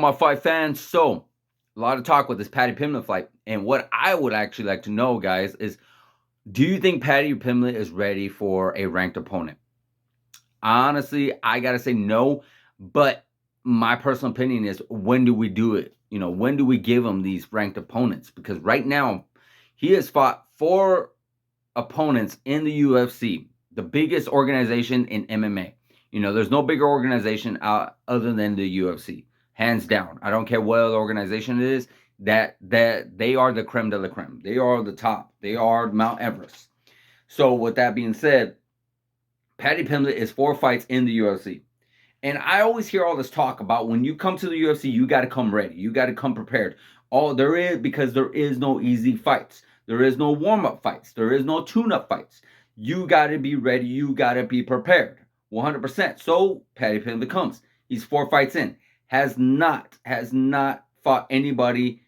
my fight fans? So, a lot of talk with this Paddy Pimblett fight. And what I would actually like to know, guys, is do you think Paddy Pimblett is ready for a ranked opponent? Honestly, I got to say no. But my personal opinion is when do we do it? When do we give him these ranked opponents? Because right now, he has fought 4 opponents in the UFC, the biggest organization in MMA. There's no bigger organization other than the UFC, hands down. I don't care what other organization it is. That they are the creme de la creme. They are the top. They are Mount Everest. So with that being said, Paddy Pimblett is 4 fights in the UFC. And I always hear all this talk about when you come to the UFC, you got to come ready. You got to come prepared. Because there is no easy fights. There is no warm-up fights. There is no tune-up fights. You got to be ready. You got to be prepared. 100%. So Paddy Pimblett comes. He's 4 fights in. Has not fought anybody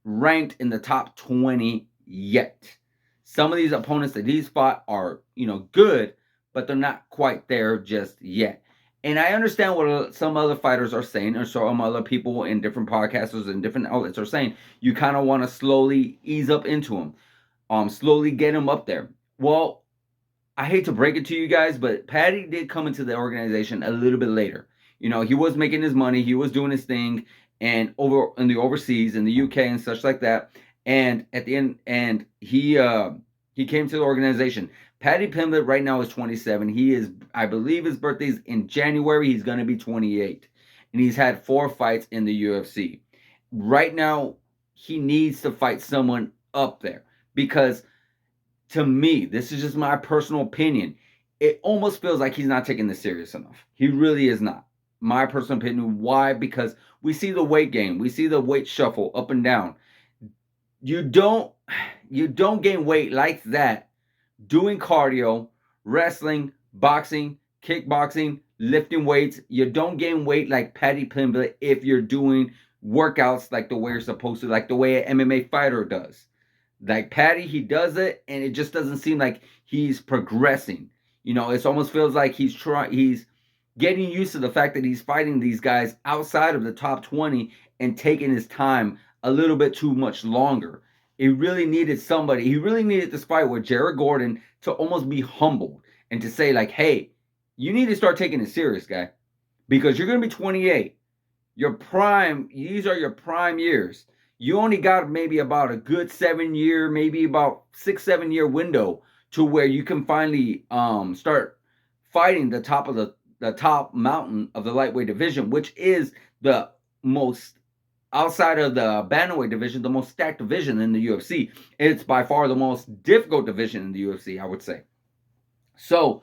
ranked in the top 20 yet. Some of these opponents that he's fought are, good, but they're not quite there just yet. And I understand what some other fighters are saying, or some other people in different podcasters and different outlets are saying. You kind of want to slowly ease up into him, slowly get him up there. Well, I hate to break it to you guys, but Paddy did come into the organization a little bit later. He was making his money, he was doing his thing, and over in the overseas, in the UK and such like that. And at the end, and he came to the organization. Paddy Pimblett right now is 27. I believe his birthday's in January. He's going to be 28. And he's had 4 fights in the UFC. Right now, he needs to fight someone up there. Because, to me, this is just my personal opinion, it almost feels like he's not taking this serious enough. He really is not. My personal opinion. Why? Because we see the weight gain. We see the weight shuffle up and down. You don't gain weight like that doing cardio, wrestling, boxing, kickboxing, lifting weights. You don't gain weight like Paddy Pimblett if you're doing workouts like the way you're supposed to, like the way an MMA fighter does. Like Paddy, he does it, and it just doesn't seem like he's progressing. It almost feels like he's getting used to the fact that he's fighting these guys outside of the top 20 and taking his time a little bit too much longer. He really needed this fight with Jared Gordon to almost be humbled and to say, like, hey, you need to start taking it serious, guy, because you're going to be 28. These are your prime years. You only got maybe about a good 7-year, maybe about 6-7 year window to where you can finally start fighting the top mountain of the lightweight division, which is the most, outside of the bantamweight division, the most stacked division in the UFC. It's by far the most difficult division in the UFC, I would say. So,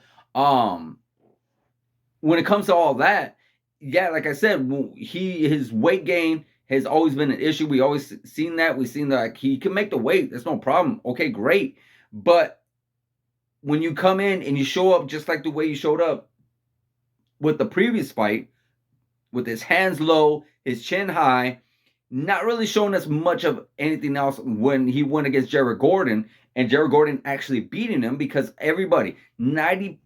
when it comes to all that, yeah, like I said, his weight gain has always been an issue. We always seen that. We've seen that he can make the weight. That's no problem. Okay, great. But when you come in and you show up just like the way you showed up with the previous fight, with his hands low, his chin high, not really showing us much of anything else when he went against Jared Gordon, and Jared Gordon actually beating him, because everybody, 95%,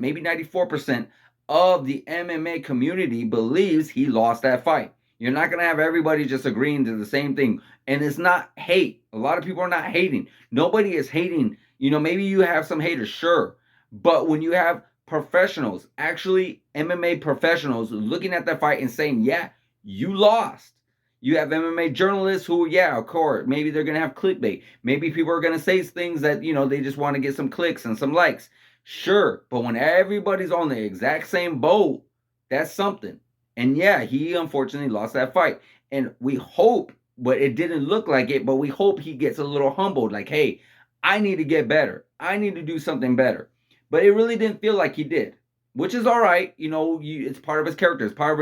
maybe 94% of the MMA community believes he lost that fight. You're not going to have everybody just agreeing to the same thing. And it's not hate. A lot of people are not hating. Nobody is hating. Maybe you have some haters, sure. But when you have professionals, actually MMA professionals, looking at that fight and saying, yeah, you lost. You have MMA journalists who, yeah, of course, maybe they're going to have clickbait. Maybe people are going to say things that, they just want to get some clicks and some likes. Sure, but when everybody's on the exact same boat, that's something. And yeah, he unfortunately lost that fight. And we hope, but it didn't look like it, but we hope he gets a little humbled. Like, hey, I need to get better. I need to do something better. But it really didn't feel like he did, which is all right. It's part of his character. It's part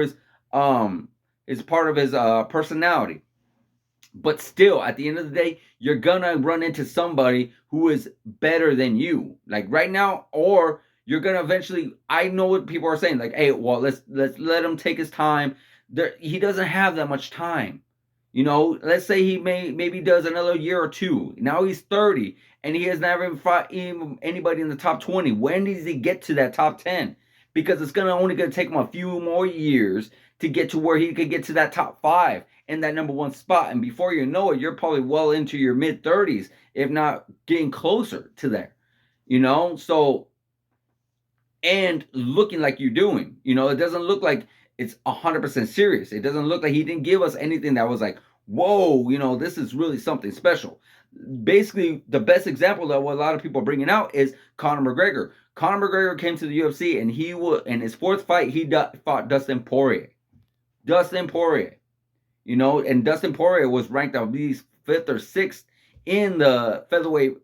of his personality. But still, at the end of the day, you're gonna run into somebody who is better than you, like right now, or you're gonna eventually. I know what people are saying, like, hey, well, let's let him take his time. He doesn't have that much time. Let's say he maybe does another year or two. Now he's 30, and he has never fought anybody in the top 20. When does he get to that top 10? Because it's only gonna take him a few more years to get to where he could get to that top 5 in that number 1 spot. And before you know it, you're probably well into your mid 30s, if not getting closer to there. So, and looking like you're doing. It doesn't look like it's 100% serious. It doesn't look like he didn't give us anything that was like, whoa, this is really something special. Basically, the best example that what a lot of people are bringing out is Conor McGregor. Conor McGregor came to the UFC, and he will, in his 4th fight, he fought Dustin Poirier. And Dustin Poirier was ranked at least 5th or 6th in the featherweight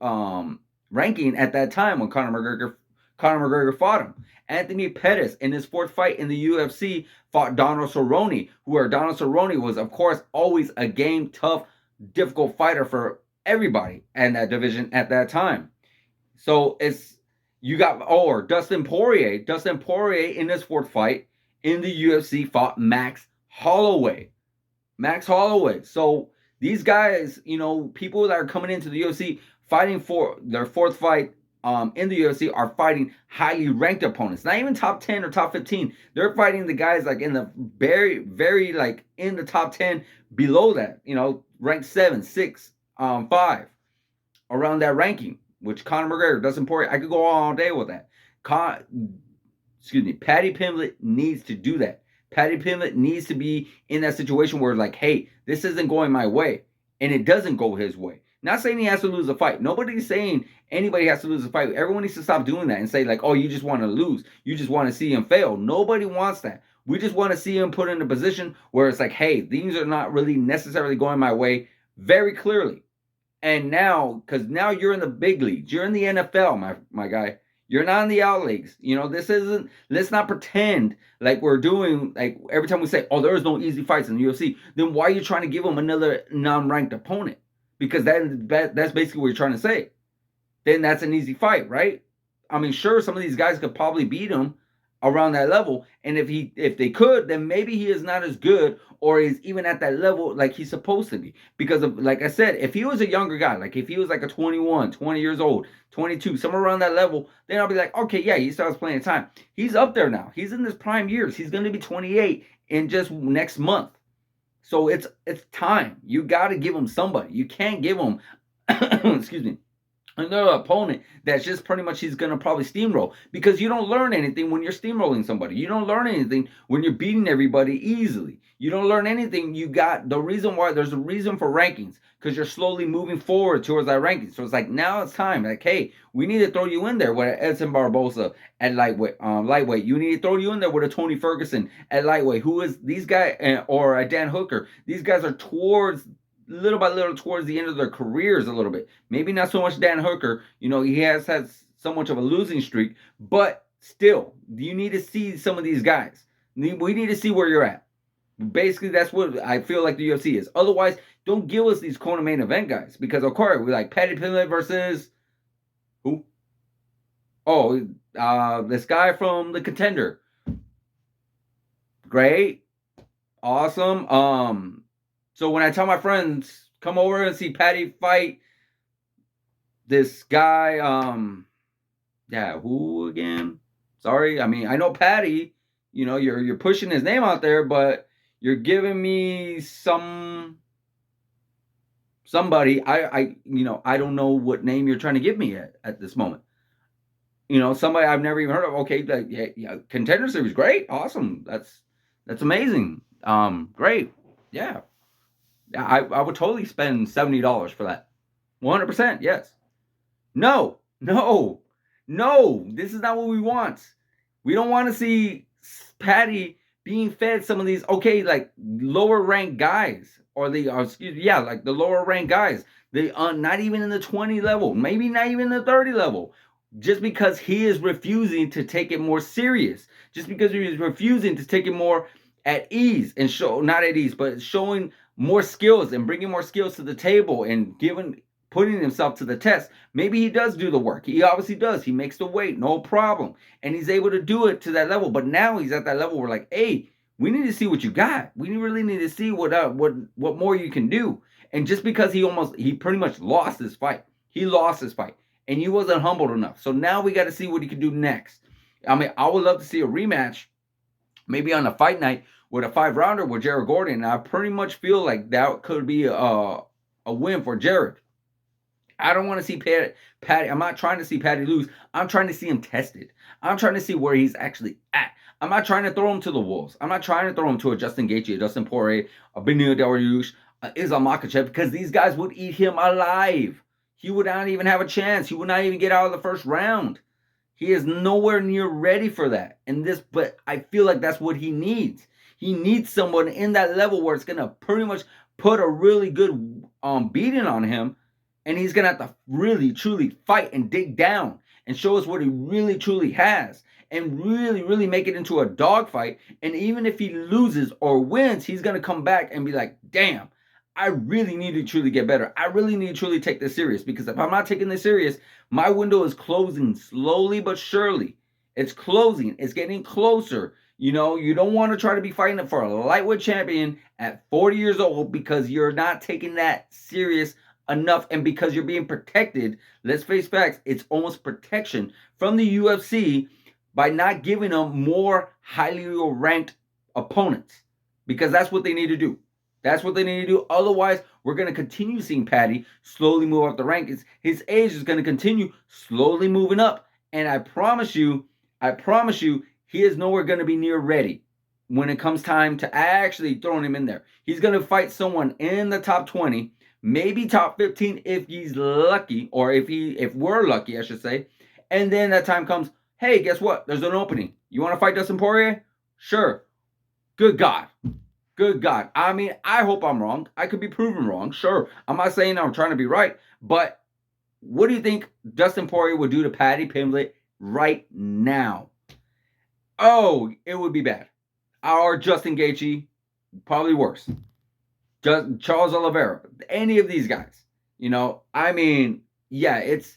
ranking at that time when Conor McGregor fought him. Anthony Pettis, in his 4th fight in the UFC, fought Donald Cerrone, Donald Cerrone was, of course, always a game, tough, difficult fighter for everybody in that division at that time. So you got Dustin Poirier. Dustin Poirier, in his 4th fight in the UFC, fought Max Holloway. So these guys, people that are coming into the UFC fighting for their 4th fight in the UFC are fighting highly ranked opponents. Not even top 10 or top 15. They're fighting the guys like in the very, very like in the top 10 below that, ranked 7, 6, 5, around that ranking, which Conor McGregor, Dustin Poirier, I could go all day with that. Paddy Pimblett needs to do that. Paddy Pimblett needs to be in that situation where like, hey, this isn't going my way, and it doesn't go his way. Not saying he has to lose a fight. Nobody's saying anybody has to lose a fight. Everyone needs to stop doing that and say like, oh, you just want to lose. You just want to see him fail. Nobody wants that. We just want to see him put in a position where it's like, hey, things are not really necessarily going my way very clearly. And now, because now you're in the big leagues. You're in the NFL, my guy. You're not in the out leagues. Let's not pretend like we're doing, like every time we say, oh, there's no easy fights in the UFC. Then why are you trying to give him another non-ranked opponent? Because that's basically what you're trying to say. Then that's an easy fight, right? I mean, sure, some of these guys could probably beat him around that level. And if they could, then maybe he is not as good or is even at that level like he's supposed to be. Because of, like I said, if he was a younger guy, like if he was like a 21, 20 years old, 22, somewhere around that level, then I'll be like, okay, yeah, he still has plenty of time. He's up there now. He's in his prime years. He's going to be 28 in just next month. So it's time. You got to give him somebody. You can't give him, excuse me, another opponent that's just pretty much he's going to probably steamroll, because you don't learn anything when you're steamrolling somebody. You don't learn anything when you're beating everybody easily. You don't learn anything. There's a reason for rankings, because you're slowly moving forward towards that ranking. So it's like, now it's time. Like, hey, we need to throw you in there with Edson Barbosa at lightweight. You need to throw you in there with a Tony Ferguson at lightweight. Who is these guys, or a Dan Hooker? These guys are little by little towards the end of their careers a little bit. Maybe not so much Dan Hooker. He has had so much of a losing streak, but still, you need to see some of these guys. We need to see where you're at. Basically, that's what I feel like the UFC is. Otherwise, don't give us these Kona main event guys, because of course we're like Paddy Pimblett versus who? Oh, this guy from the Contender. Great, awesome. So when I tell my friends, come over and see Paddy fight this guy, who again? Sorry, I mean, I know Paddy, you're pushing his name out there, but you're giving me somebody, I don't know what name you're trying to give me at this moment. Somebody I've never even heard of. Okay, yeah, Contender Series, great, awesome, that's amazing, great, yeah. I would totally spend $70 for that. 100%, yes. No. This is not what we want. We don't want to see Paddy being fed some of these, like lower ranked guys, or the lower ranked guys. They are not even in the 20 level, maybe not even the 30 level, just because he is refusing to take it more serious. Just because he is refusing to take it more at ease and not at ease, but showing more skills and bringing more skills to the table and putting himself to the test. Maybe he does do the work. He obviously does. He makes the weight, no problem. And he's able to do it to that level. But now he's at that level where like, hey, we need to see what you got. We really need to see what more you can do. And just because he pretty much lost this fight. He lost this fight. And he wasn't humbled enough. So now we got to see what he can do next. I mean, I would love to see a rematch, maybe on a fight night, with a 5-rounder with Jared Gordon. And I pretty much feel like that could be a win for Jared. I don't want to see Paddy. I'm not trying to see Paddy lose. I'm trying to see him tested. I'm trying to see where he's actually at. I'm not trying to throw him to the wolves. I'm not trying to throw him to a Justin Gaethje, a Dustin Poirier, a Benil Dariush, Islam Makhachev, because these guys would eat him alive. He would not even have a chance. He would not even get out of the first round. He is nowhere near ready for that. But I feel like that's what he needs. He needs someone in that level where it's gonna pretty much put a really good beating on him, and he's gonna have to really truly fight and dig down and show us what he really truly has, and really really make it into a dogfight. And even if he loses or wins, he's gonna come back and be like, damn, I really need to truly get better. I really need to truly take this serious, because if I'm not taking this serious, my window is closing slowly but surely. It's closing. It's getting closer. You know, you don't want to try to be fighting for a lightweight champion at 40 years old because you're not taking that serious enough, and because you're being protected. Let's face facts, it's almost protection from the UFC by not giving them more highly ranked opponents, because that's what they need to do. That's what they need to do. Otherwise, we're going to continue seeing Paddy slowly move up the rankings. His age is going to continue slowly moving up. And I promise you, he is nowhere going to be near ready when it comes time to actually throwing him in there. He's going to fight someone in the top 20, maybe top 15 if he's lucky, or if we're lucky, I should say. And then that time comes, hey, guess what? There's an opening. You want to fight Dustin Poirier? Sure. Good God. Good God. I mean, I hope I'm wrong. I could be proven wrong. Sure. I'm not saying I'm trying to be right. But what do you think Dustin Poirier would do to Paddy Pimblett right now? Oh, it would be bad. Or Justin Gaethje, probably worse. Charles Oliveira, any of these guys. You know, I mean, yeah, it's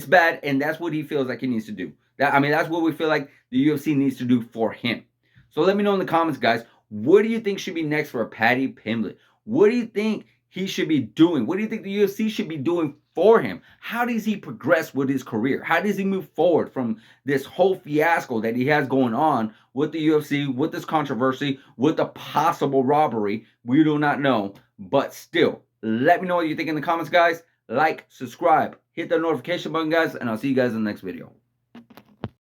bad, and that's what he feels like he needs to do. That's what we feel like the UFC needs to do for him. So let me know in the comments, guys. What do you think should be next for Paddy Pimblett? What do you think he should be doing? What do you think the UFC should be doing for him? How does he progress with his career? How does he move forward from this whole fiasco that he has going on with the UFC, with this controversy, with the possible robbery? We do not know, but still, let me know what you think in the comments, guys. Like, subscribe, hit the notification button, guys, and I'll see you guys in the next video.